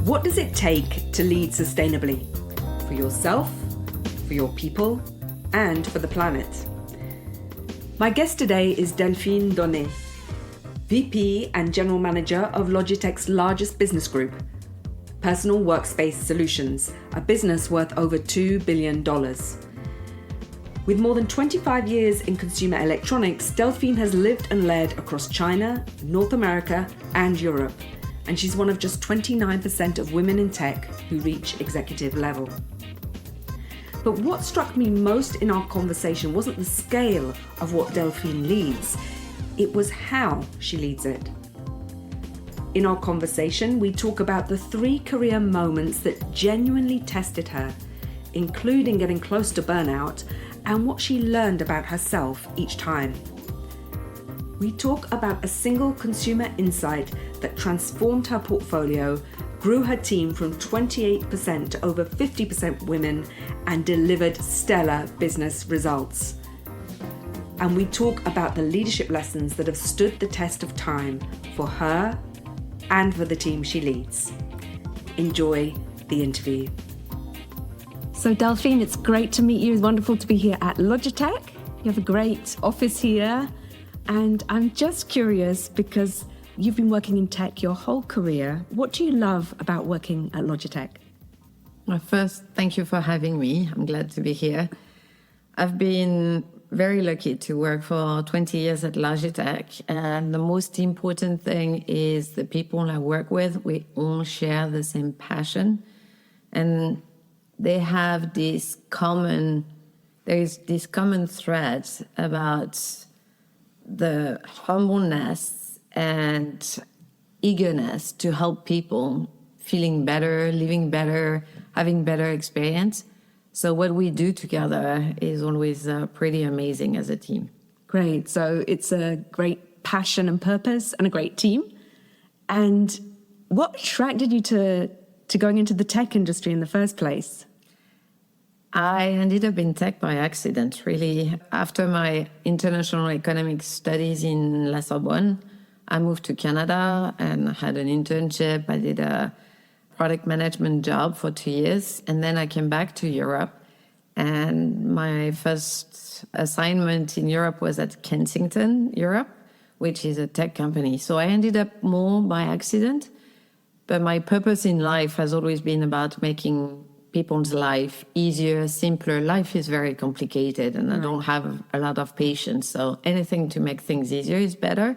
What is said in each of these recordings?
What does it take to lead sustainably? For yourself, for your people, and for the planet? My guest today is Delphine Donné, VP and General Manager of Logitech's largest business group, Personal Workspace Solutions, a business worth over $2 billion. With more than 25 years in consumer electronics, Delphine has lived and led across China, North America, and Europe, and she's one of just 29% of women in tech who reach executive level. But what struck me most in our conversation wasn't the scale of what Delphine leads, it was how she leads it. In our conversation, we talk about the 3 career moments that genuinely tested her, including getting close to burnout and what she learned about herself each time. We talk about a single consumer insight that transformed her portfolio, grew her team from 28% to over 50% women, and delivered stellar business results. And we talk about the leadership lessons that have stood the test of time for her and for the team she leads. Enjoy the interview. So Delphine, it's great to meet you. It's wonderful to be here at Logitech. You have a great office here. And I'm just curious, because you've been working in tech your whole career. What do you love about working at Logitech? Well, first, thank you for having me. I'm glad to be here. I've been very lucky to work for 20 years at Logitech. And the most important thing is the people I work with, we all share the same passion. And they have there is this common thread about the humbleness and eagerness to help people feeling better, living better, having better experience. So what we do together is always pretty amazing as a team. Great. So it's a great passion and purpose and a great team. And what attracted you to going into the tech industry in the first place? I ended up in tech by accident, really. After my international economics studies in La Sorbonne, I moved to Canada and had an internship. I did a product management job for 2 years. And then I came back to Europe. And my first assignment in Europe was at Kensington, Europe, which is a tech company. So I ended up more by accident. But my purpose in life has always been about making people's life easier, simpler. Life is very complicated and I don't have a lot of patience. So anything to make things easier is better.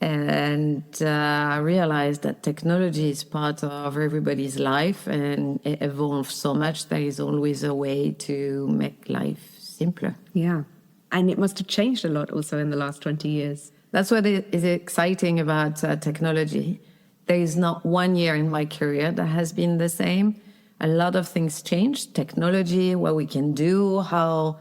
And I realized that technology is part of everybody's life and it evolves so much. There is always a way to make life simpler. Yeah. And it must have changed a lot also in the last 20 years. That's what is exciting about technology. There is not 1 year in my career that has been the same. A lot of things changed. Technology, what we can do, how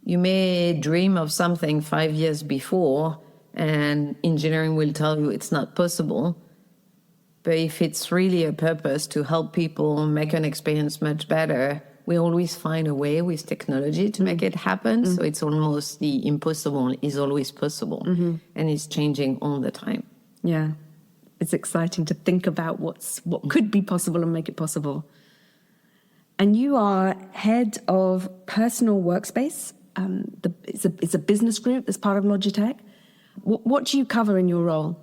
you may dream of something 5 years before, and engineering will tell you it's not possible. But if it's really a purpose to help people make an experience much better, we always find a way with technology to make it happen. So it's almost the impossible is always possible. And it's changing all the time. Yeah. It's exciting to think about what could be possible and make it possible. And you are head of Personal Workspace. It's a business group that's part of Logitech. What do you cover in your role?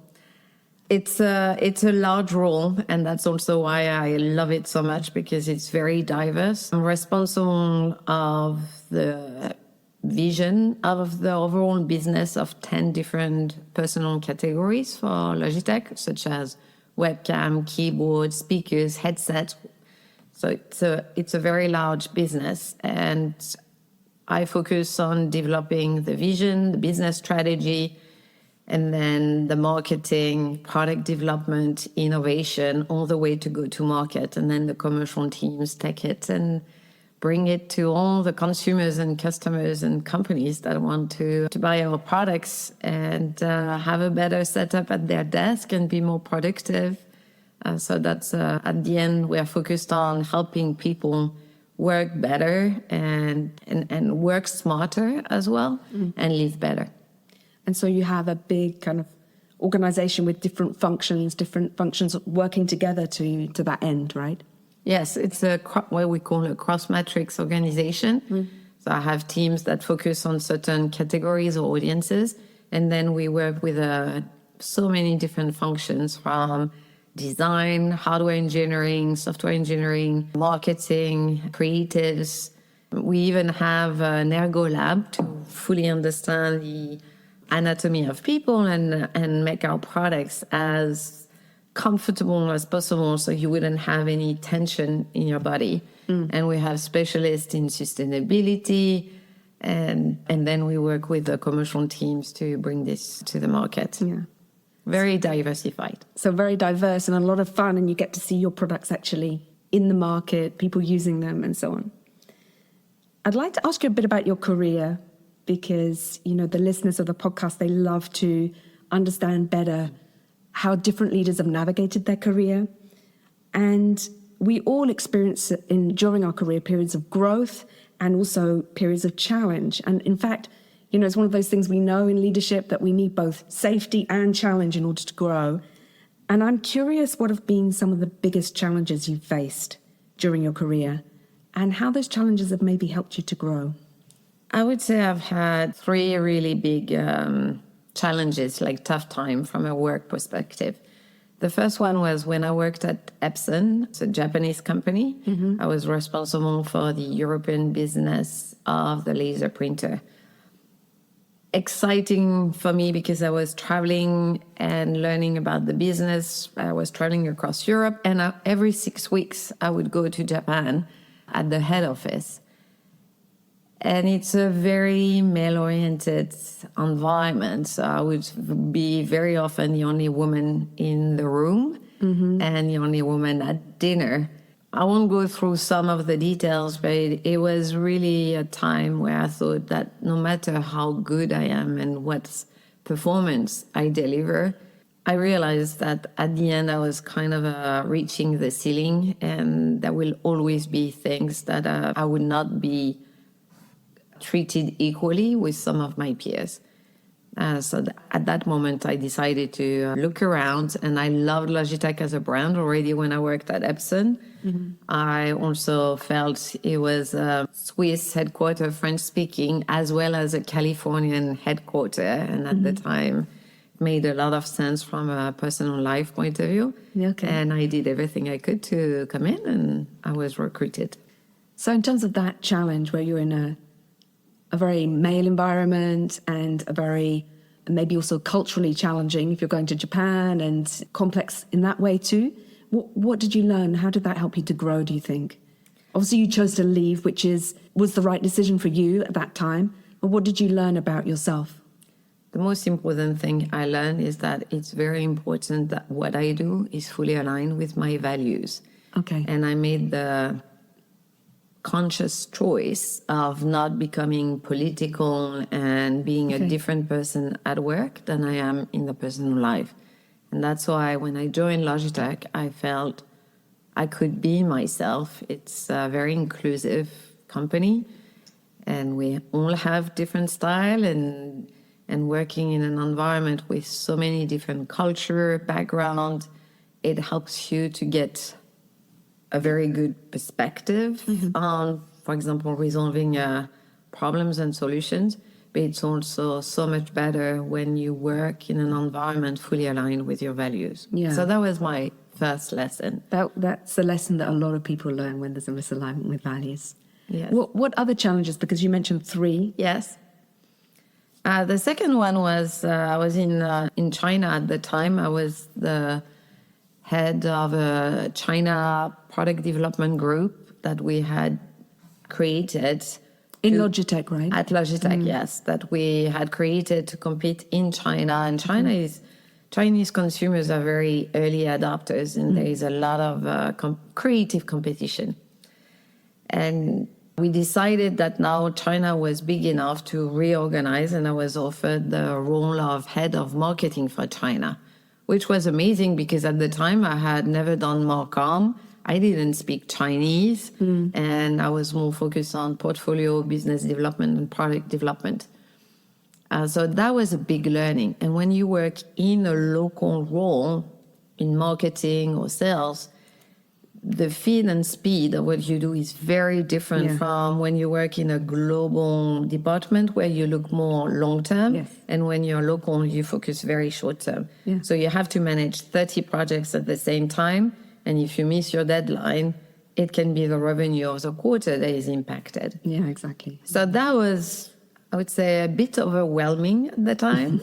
It's a large role, and that's also why I love it so much, because it's very diverse. I'm responsible of the vision of the overall business of 10 different personal categories for Logitech, such as webcam, keyboard, speakers, headsets. So it's a very large business, and I focus on developing the vision, the business strategy, and then the marketing, product development, innovation, all the way to go to market. And then the commercial teams take it and bring it to all the consumers and customers and companies that want to buy our products and have a better setup at their desk and be more productive. So that's, at the end, we are focused on helping people work better and work smarter as well, and live better. And so you have a big kind of organization with different functions working together to that end, right? Yes, it's what we call a cross-matrix organization. So I have teams that focus on certain categories or audiences, and then we work with so many different functions from design, hardware engineering, software engineering, marketing, creatives. We even have an ergo lab to fully understand the anatomy of people and make our products as comfortable as possible so you wouldn't have any tension in your body. And we have specialists in sustainability, and then we work with the commercial teams to bring this to the market. Yeah. Very diversified. So very diverse and a lot of fun, and you get to see your products actually in the market, people using them and so on. I'd like to ask you a bit about your career because, the listeners of the podcast, they love to understand better how different leaders have navigated their career. And we all experience during our career periods of growth and also periods of challenge. And in fact, it's one of those things we know in leadership that we need both safety and challenge in order to grow. And I'm curious what have been some of the biggest challenges you've faced during your career and how those challenges have maybe helped you to grow. I would say I've had 3 really big challenges, like tough time from a work perspective. The first one was when I worked at Epson, it's a Japanese company. I was responsible for the European business of the laser printer. Exciting for me because I was traveling and learning about the business. I was traveling across Europe, and every 6 weeks I would go to Japan at the head office. And it's a very male-oriented environment. So I would be very often the only woman in the room and the only woman at dinner. I won't go through some of the details, but it was really a time where I thought that no matter how good I am and what performance I deliver, I realized that at the end I was kind of reaching the ceiling, and there will always be things that I would not be treated equally with some of my peers. So at that moment, I decided to look around, and I loved Logitech as a brand already when I worked at Epson. I also felt it was a Swiss headquarter, French-speaking, as well as a Californian headquarter, and at the time, it made a lot of sense from a personal life point of view. Okay. And I did everything I could to come in, and I was recruited. So in terms of that challenge where you're in a very male environment and a very maybe also culturally challenging if you're going to Japan and complex in that way too, what did you learn? How did that help you to grow, do you think? Obviously you chose to leave, which was the right decision for you at that time, but what did you learn about yourself? The most important thing I learned is that it's very important that what I do is fully aligned with my values. Okay. And I made the conscious choice of not becoming political and being a different person at work than I am in the personal life. And that's why when I joined Logitech, I felt I could be myself. It's a very inclusive company, and we all have different style, and working in an environment with so many different culture, background, it helps you to get a very good perspective on, for example, resolving problems and solutions. But it's also so much better when you work in an environment fully aligned with your values. Yeah. So that was my first lesson. That's a lesson that a lot of people learn when there's a misalignment with values. Yes. What other challenges? Because you mentioned 3. Yes. The second one was I was in China at the time. I was the head of a China product development group that we had created. In Logitech, right? At Logitech, yes, that we had created to compete in China. And Chinese consumers are very early adopters, and there is a lot of creative competition. And we decided that now China was big enough to reorganize, and I was offered the role of head of marketing for China, which was amazing because at the time I had never done Marcom. I didn't speak Chinese, and I was more focused on portfolio, business development, and product development. So that was a big learning. And when you work in a local role in marketing or sales, the feed and speed of what you do is very different from when you work in a global department where you look more long-term. Yes. And when you're local, you focus very short-term. Yeah. So you have to manage 30 projects at the same time. And if you miss your deadline, it can be the revenue of the quarter that is impacted. Yeah, exactly. So that was, I would say, a bit overwhelming at the time.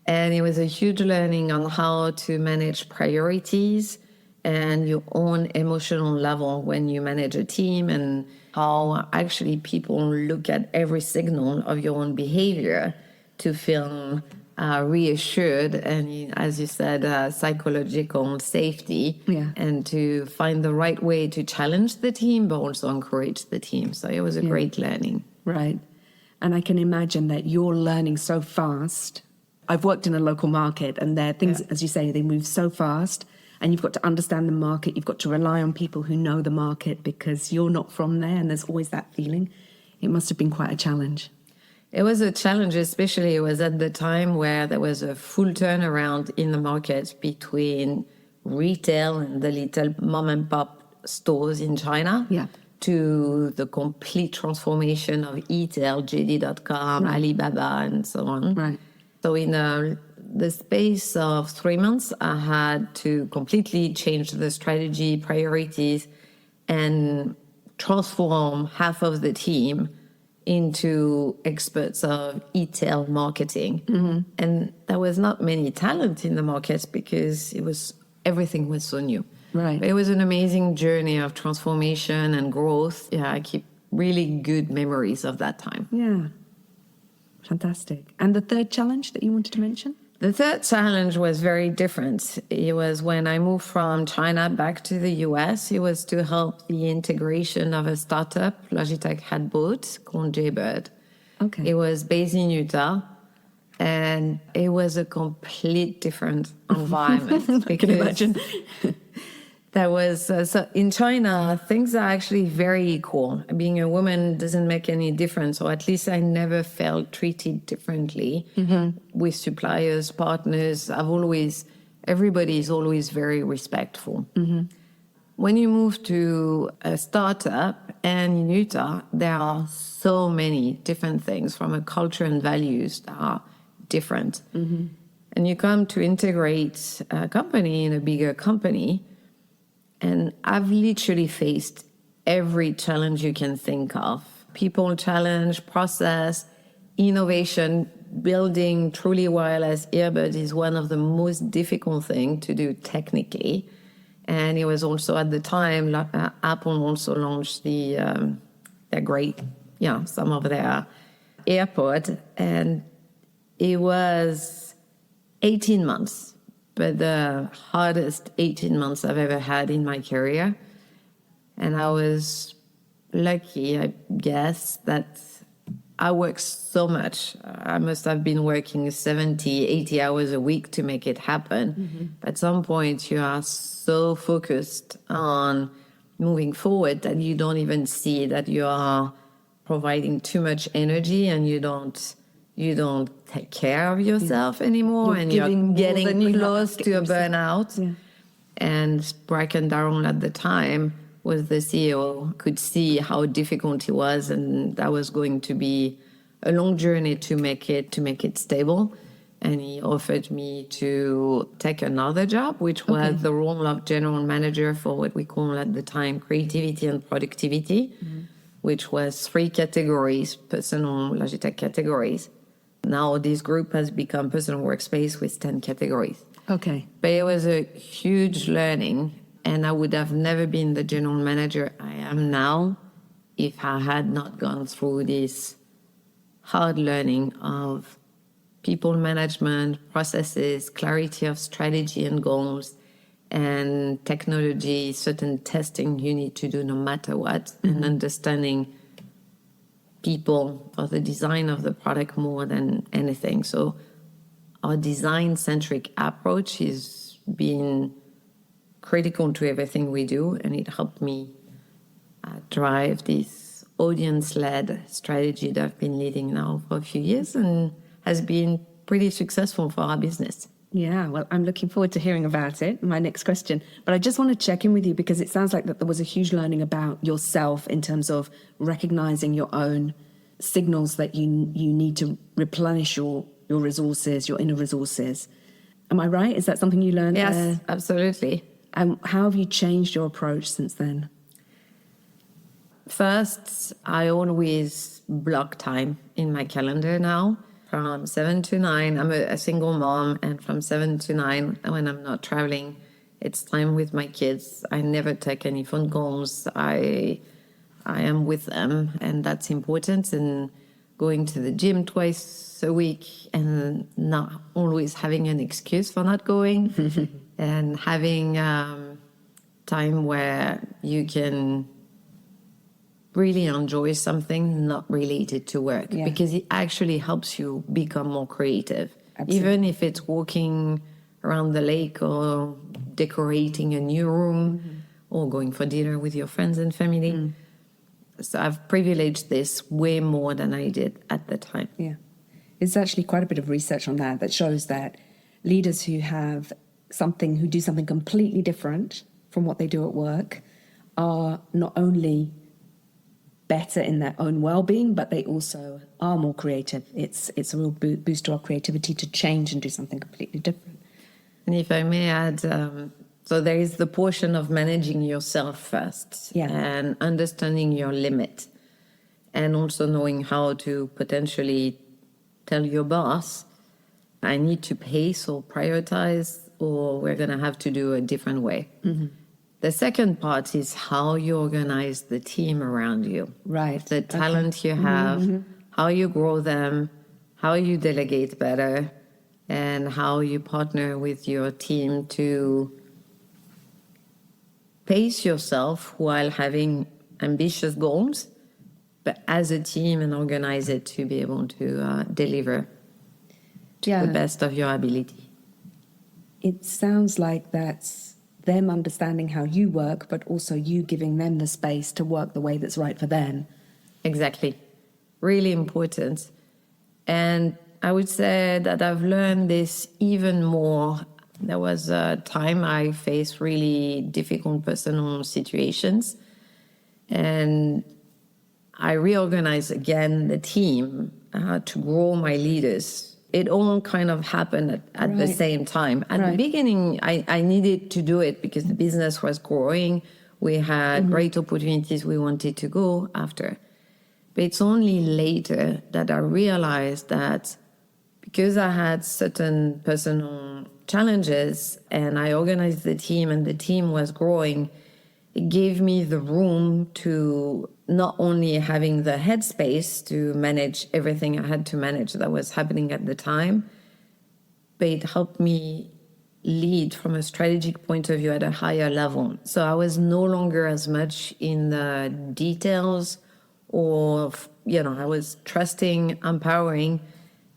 And it was a huge learning on how to manage priorities and your own emotional level when you manage a team, and how actually people look at every signal of your own behavior to feel reassured and, as you said, psychological safety, and to find the right way to challenge the team, but also encourage the team. So it was a great learning. Right. And I can imagine that you're learning so fast. I've worked in a local market, and there are things, as you say, they move so fast, and you've got to understand the market. You've got to rely on people who know the market because you're not from there, and there's always that feeling. It must have been quite a challenge. It was a challenge, especially it was at the time where there was a full turnaround in the market between retail and the little mom and pop stores in China to the complete transformation of e-tail, JD.com, Alibaba, and so on. Right. So in the space of 3 months, I had to completely change the strategy, priorities, and transform half of the team into experts of e-tail marketing. And there was not many talent in the market because everything was so new. Right. But it was an amazing journey of transformation and growth. Yeah, I keep really good memories of that time. Yeah. Fantastic. And the third challenge that you wanted to mention? The third challenge was very different. It was when I moved from China back to the US. It was to help the integration of a startup Logitech had bought called Jaybird. Okay. It was based in Utah, and it was a complete different environment. I can imagine. That was so in China, things are actually very equal. Being a woman doesn't make any difference, or at least I never felt treated differently with suppliers, partners. Everybody is always very respectful. When you move to a startup, and in Utah, there are so many different things from a culture and values that are different. And you come to integrate a company in a bigger company. And I've literally faced every challenge you can think of. People challenge, process, innovation. Building truly wireless earbuds is one of the most difficult things to do technically. And it was also at the time, Apple also launched some of their AirPods. And it was 18 months. But the hardest 18 months I've ever had in my career. And I was lucky, I guess, that I worked so much. I must have been working 70, 80 hours a week to make it happen. At some point, you are so focused on moving forward that you don't even see that you are providing too much energy, and you don't take care of yourself anymore, and you're getting close to a burnout. And Bracken Darrell at the time was the CEO, could see how difficult it was, and that was going to be a long journey to make it stable. And he offered me to take another job, which was the role of general manager for what we call at the time creativity and productivity, which was 3 categories, personal Logitech categories. Now this group has become personal workspace with 10 categories. Okay. But it was a huge learning, and I would have never been the general manager I am now if I had not gone through this hard learning of people management, processes, clarity of strategy and goals, and technology, certain testing you need to do no matter what, and understanding people for the design of the product more than anything. So our design-centric approach is being critical to everything we do, and it helped me drive this audience-led strategy that I've been leading now for a few years, and has been pretty successful for our business. Yeah, well, I'm looking forward to hearing about it. My next question. But I just want to check in with you because it sounds like that there was a huge learning about yourself in terms of recognizing your own signals that you need to replenish your resources, your inner resources. Am I right? Is that something you learned Yes, there? absolutely. And how have you changed your approach since then? First, I always block time in my calendar now. From 7 to 9, I'm a single mom, and from 7 to 9, when I'm not traveling, it's time with my kids. I never take any phone calls. I am with them, and that's important. And going to the gym twice a week and not always having an excuse for not going, and having time where you can really enjoy something not related to work, because it actually helps you become more creative. Absolutely. Even if it's walking around the lake or decorating a new room or going for dinner with your friends and family. So I've privileged this way more than I did at the time. Yeah. There's actually quite a bit of research on that shows that leaders who do something completely different from what they do at work are not only better in their own well-being, but they also are more creative. It's a real boost to our creativity to change and do something completely different. And if I may add, so there is the portion of managing yourself first, and understanding your limit, and also knowing how to potentially tell your boss, I need to pace or prioritize, or we're going to have to do a different way. The second part is how you organize the team around you. Right. The talent you have, how you grow them, how you delegate better, and how you partner with your team to pace yourself while having ambitious goals, but as a team, and organize it to be able to deliver to the best of your ability. It sounds like that's them understanding how you work, but also you giving them the space to work the way that's right for them. Exactly. Really important. And I would say that I've learned this even more. There was a time I faced really difficult personal situations, and I reorganized again the team to grow my leaders. It all kind of happened at the same time. At the beginning, I needed to do it because the business was growing. We had great opportunities we wanted to go after. But it's only later that I realized that because I had certain personal challenges and I organized the team and the team was growing, it gave me the room to not only having the headspace to manage everything I had to manage that was happening at the time, but it helped me lead from a strategic point of view at a higher level. So I was no longer as much in the details, or, I was trusting, empowering,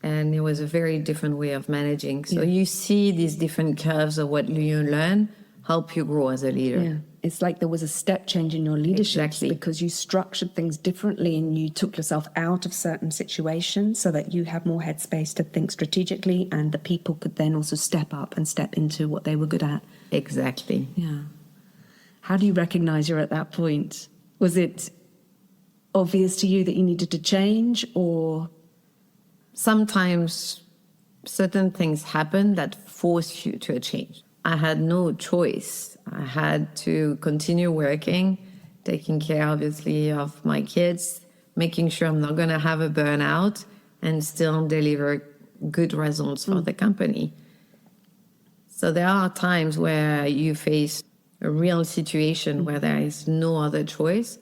and it was a very different way of managing. So you see these different curves of what you learn help you grow as a leader. Yeah. It's like there was a step change in your leadership because you structured things differently and you took yourself out of certain situations so that you had more headspace to think strategically, and the people could then also step up and step into what they were good at. Exactly. Yeah. How do you recognize you're at that point? Was it obvious to you that you needed to change, or? Sometimes certain things happen that force you to a change. I had no choice. I had to continue working, taking care, obviously, of my kids, making sure I'm not going to have a burnout, and still deliver good results for the company. So there are times where you face a real situation where there is no other choice,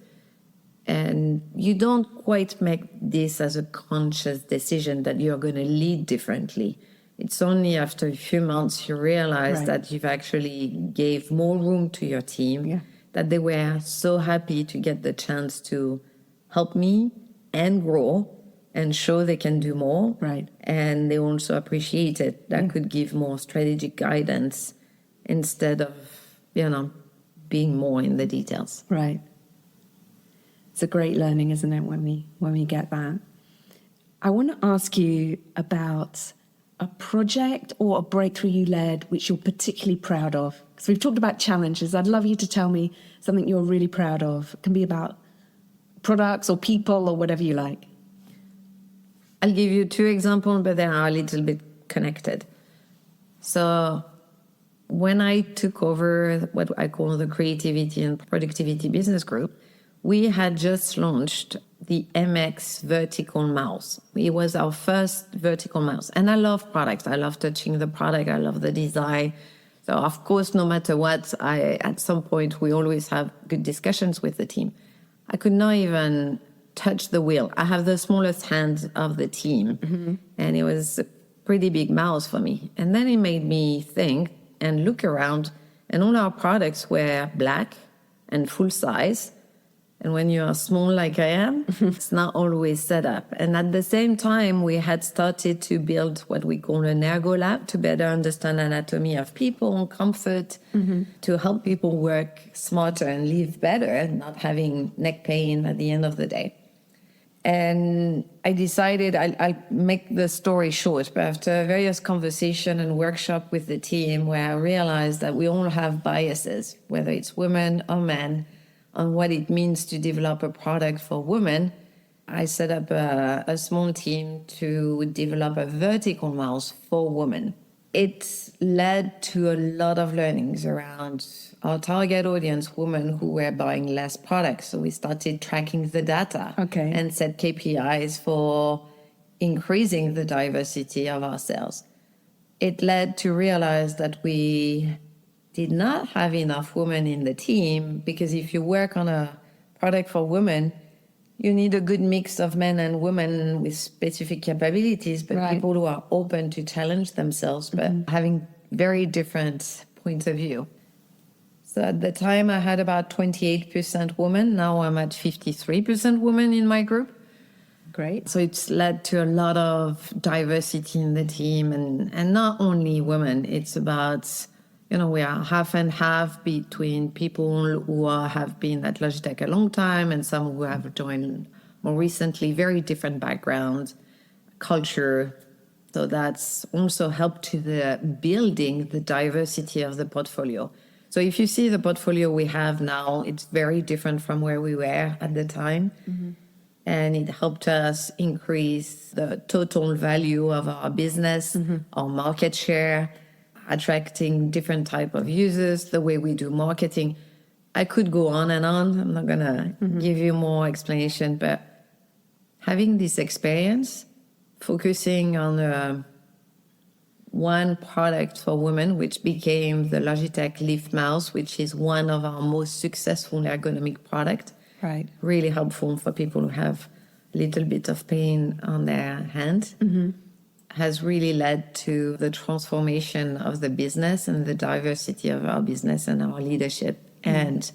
and you don't quite make this as a conscious decision that you're going to lead differently. It's only after a few months you realize that you've actually gave more room to your team, that they were so happy to get the chance to help me and grow and show they can do more. And they also appreciated that could give more strategic guidance instead of, being more in the details. Right. It's a great learning, isn't it, when we get that? I want to ask you about a project or a breakthrough you led which you're particularly proud of. Because we've talked about challenges. I'd love you to tell me something you're really proud of. It can be about products or people or whatever you like. I'll give you 2 examples, but they are a little bit connected. So when I took over what I call the Creativity and Productivity Business Group, we had just launched the MX vertical mouse. It was our first vertical mouse. And I love products. I love touching the product. I love the design. So of course, no matter what, at some point, we always have good discussions with the team. I could not even touch the wheel. I have the smallest hand of the team. And it was a pretty big mouse for me. And then it made me think and look around, and all our products were black and full size. And when you are small like I am, it's not always set up. And at the same time, we had started to build what we call an ergo lab to better understand anatomy of people, comfort, to help people work smarter and live better, not having neck pain at the end of the day. And I decided I'll make the story short, but after various conversation and workshop with the team, where I realized that we all have biases, whether it's women or men, on what it means to develop a product for women, I set up a small team to develop a vertical mouse for women. It led to a lot of learnings around our target audience, women who were buying less products. So we started tracking the data and set KPIs for increasing the diversity of our sales. It led to realize that we did not have enough women in the team, because if you work on a product for women, you need a good mix of men and women with specific capabilities, but people who are open to challenge themselves, but having very different points of view. So at the time, I had about 28% women. Now I'm at 53% women in my group. Great. So it's led to a lot of diversity in the team, and not only women. It's about, we are half and half between people who have been at Logitech a long time and some who have joined more recently, very different backgrounds, culture. So that's also helped to the building the diversity of the portfolio. So if you see the portfolio we have now, it's very different from where we were at the time. And it helped us increase the total value of our business, our market share, attracting different type of users, the way we do marketing. I could go on and on. I'm not going to give you more explanation, but having this experience, focusing on one product for women, which became the Logitech Lift Mouse, which is one of our most successful ergonomic products. Right. Really helpful for people who have a little bit of pain on their hand. Has really led to the transformation of the business and the diversity of our business and our leadership and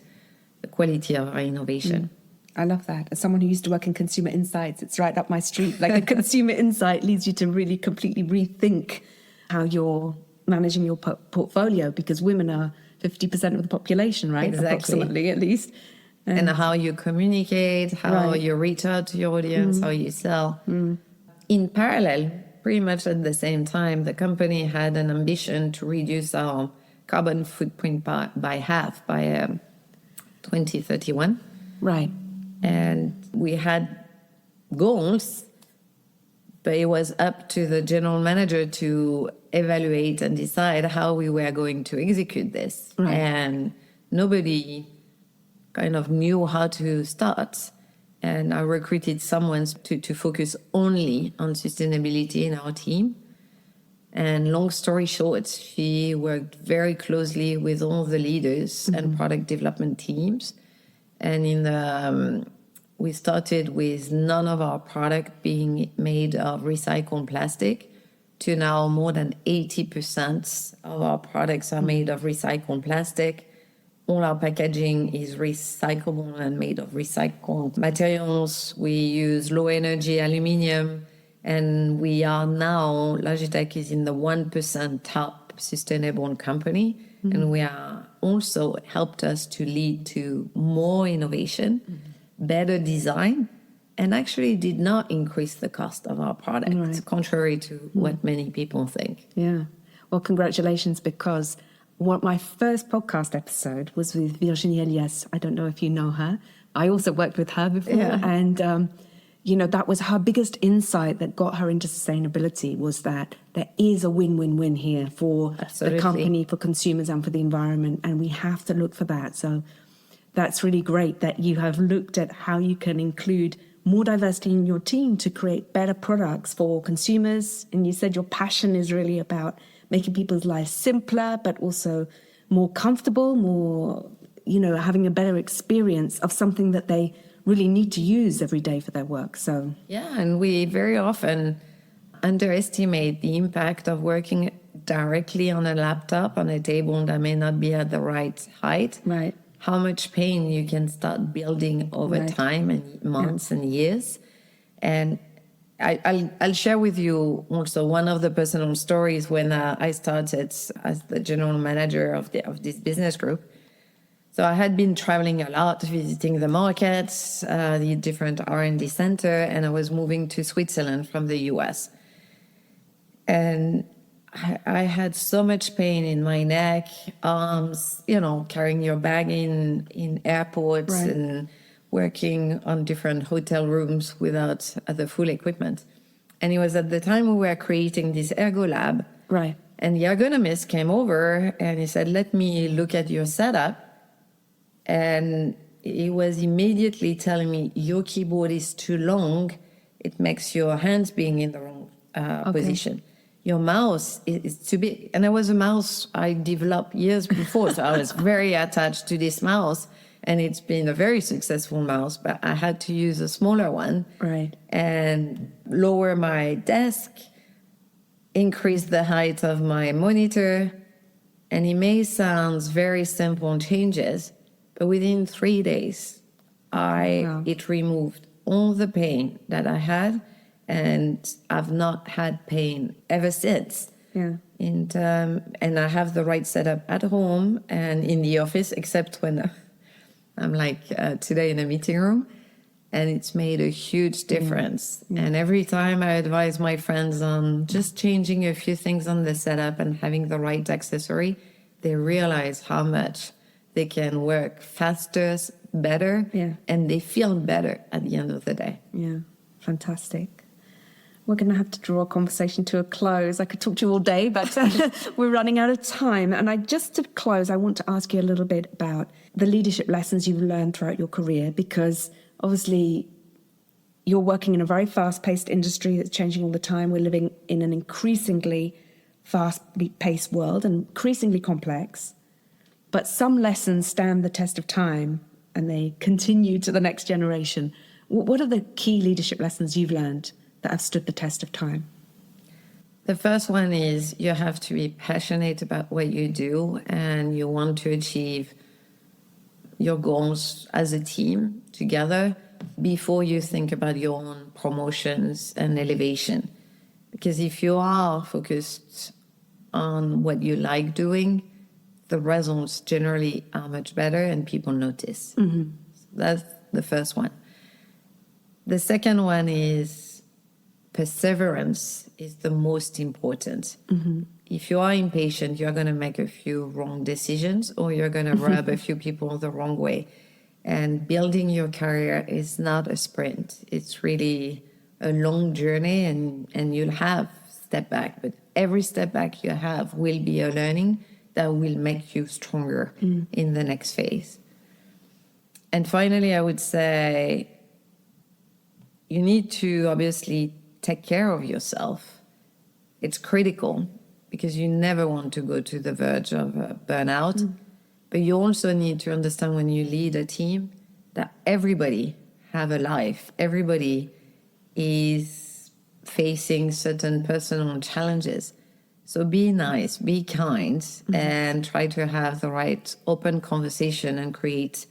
the quality of our innovation. I love that. As someone who used to work in consumer insights, it's right up my street. Like a consumer insight leads you to really completely rethink how you're managing your portfolio, because women are 50% of the population, right? Exactly. Approximately, at least. And how you communicate, how you reach out to your audience, how you sell. In parallel, pretty much at the same time, the company had an ambition to reduce our carbon footprint by half by 2031. Right. And we had goals, but it was up to the general manager to evaluate and decide how we were going to execute this. Right. And nobody kind of knew how to start. And I recruited someone to focus only on sustainability in our team. And long story short, she worked very closely with all the leaders and product development teams. And we started with none of our product being made of recycled plastic, to now more than 80% of our products are made of recycled plastic. All our packaging is recyclable and made of recycled materials. We use low energy aluminum, and we are now, Logitech is in the 1% top sustainable company. And we are also helped us to lead to more innovation, better design, and actually did not increase the cost of our product, Right. contrary to what many people think. Yeah. Well, congratulations, because my first podcast episode was with Virginie Elias. I don't know if you know her. I also worked with her before. Yeah. And, that was her biggest insight that got her into sustainability, was that there is a win-win-win here for Absolutely. the company, for consumers, and for the environment. And we have to look for that. So that's really great that you have looked at how you can include more diversity in your team to create better products for consumers. And you said your passion is really about making people's lives simpler, but also more comfortable, more, having a better experience of something that they really need to use every day for their work. So Yeah, and we very often underestimate the impact of working directly on a laptop, on a table that may not be at the right height. Right. How much pain you can start building over Right. time and months and years. And I'll share with you also one of the personal stories when I started as the general manager of this business group. So I had been traveling a lot, visiting the markets, the different R&D center, and I was moving to Switzerland from the US. And I had so much pain in my neck, arms, carrying your bag in airports Right. and working on different hotel rooms without the full equipment. And it was at the time we were creating this ergo lab. Right. And the ergonomist came over and he said, let me look at your setup. And he was immediately telling me, your keyboard is too long. It makes your hands being in the wrong position. Your mouse is too big. And it was a mouse I developed years before. So I was very attached to this mouse. And it's been a very successful mouse, but I had to use a smaller one. Right. And lower my desk, increase the height of my monitor. And it may sound very simple changes, but within 3 days, it removed all the pain that I had. And I've not had pain ever since. Yeah. And I have the right setup at home and in the office, except when I'm today in a meeting room, and it's made a huge difference. Yeah. And every time I advise my friends on just changing a few things on the setup and having the right accessory, they realize how much they can work faster, better, and they feel better at the end of the day. Yeah, fantastic. We're going to have to draw a conversation to a close. I could talk to you all day, but we're running out of time. And just to close, I want to ask you a little bit about the leadership lessons you've learned throughout your career, because obviously you're working in a very fast-paced industry that's changing all the time. We're living in an increasingly fast-paced world and increasingly complex. But some lessons stand the test of time and they continue to the next generation. What are the key leadership lessons you've learned that have stood the test of time? The first one is you have to be passionate about what you do and you want to achieve your goals as a team together before you think about your own promotions and elevation. Because if you are focused on what you like doing, the results generally are much better and people notice. Mm-hmm. So that's the first one. The second one is perseverance is the most important. Mm-hmm. If you are impatient, you're going to make a few wrong decisions or you're going to rub a few people the wrong way. And building your career is not a sprint. It's really a long journey and you'll have step back. But every step back you have will be a learning that will make you stronger in the next phase. And finally, I would say you need to obviously take care of yourself. It's critical because you never want to go to the verge of burnout. But you also need to understand when you lead a team that everybody have a life. Everybody is facing certain personal challenges. So be nice, be kind, and try to have the right open conversation and create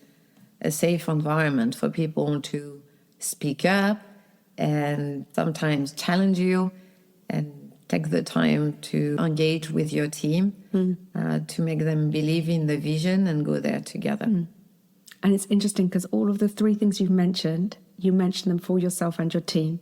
a safe environment for people to speak up and sometimes challenge you and take the time to engage with your team to make them believe in the vision and go there together. And it's interesting because all of the three things you've mentioned, you mentioned them for yourself and your team.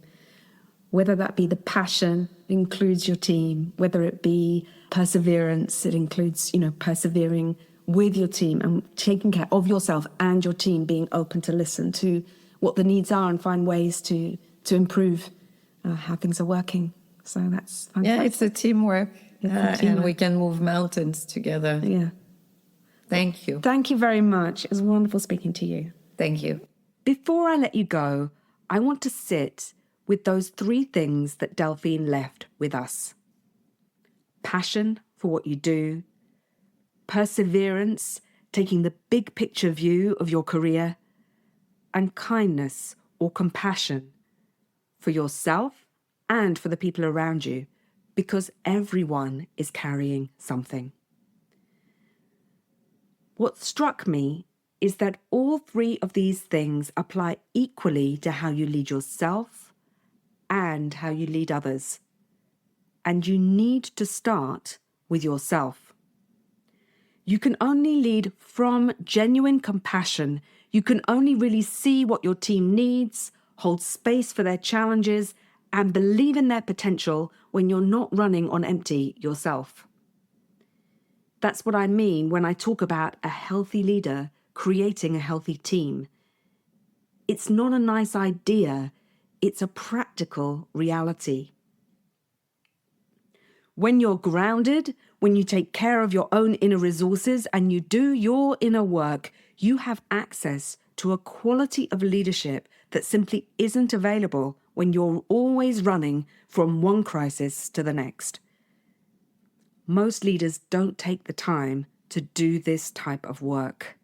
Whether that be the passion, it includes your team. Whether it be perseverance, it includes, persevering with your team and taking care of yourself and your team, being open to listen to what the needs are and find ways to improve how things are working. So that's fantastic. Yeah, it's a teamwork. And we can move mountains together. Yeah. Thank you. Thank you very much. It was wonderful speaking to you. Thank you. Before I let you go, I want to sit with those 3 things that Delphine left with us. Passion for what you do, perseverance, taking the big picture view of your career, and kindness or compassion for yourself and for the people around you, because everyone is carrying something. What struck me is that all 3 of these things apply equally to how you lead yourself and how you lead others. And you need to start with yourself. You can only lead from genuine compassion. You can only really see what your team needs, hold space for their challenges, and believe in their potential when you're not running on empty yourself. That's what I mean when I talk about a healthy leader creating a healthy team. It's not a nice idea, it's a practical reality. When you're grounded, when you take care of your own inner resources and you do your inner work, you have access to a quality of leadership that simply isn't available when you're always running from one crisis to the next. Most leaders don't take the time to do this type of work.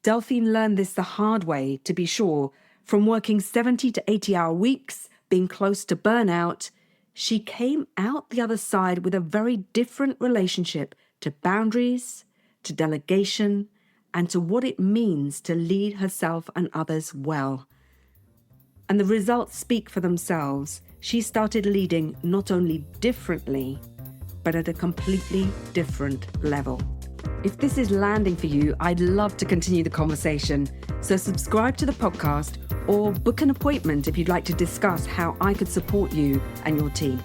Delphine learned this the hard way, to be sure. From working 70 to 80-hour weeks, being close to burnout, she came out the other side with a very different relationship to boundaries, to delegation, and to what it means to lead herself and others well. And the results speak for themselves. She started leading not only differently, but at a completely different level. If this is landing for you, I'd love to continue the conversation. So subscribe to the podcast or book an appointment if you'd like to discuss how I could support you and your team.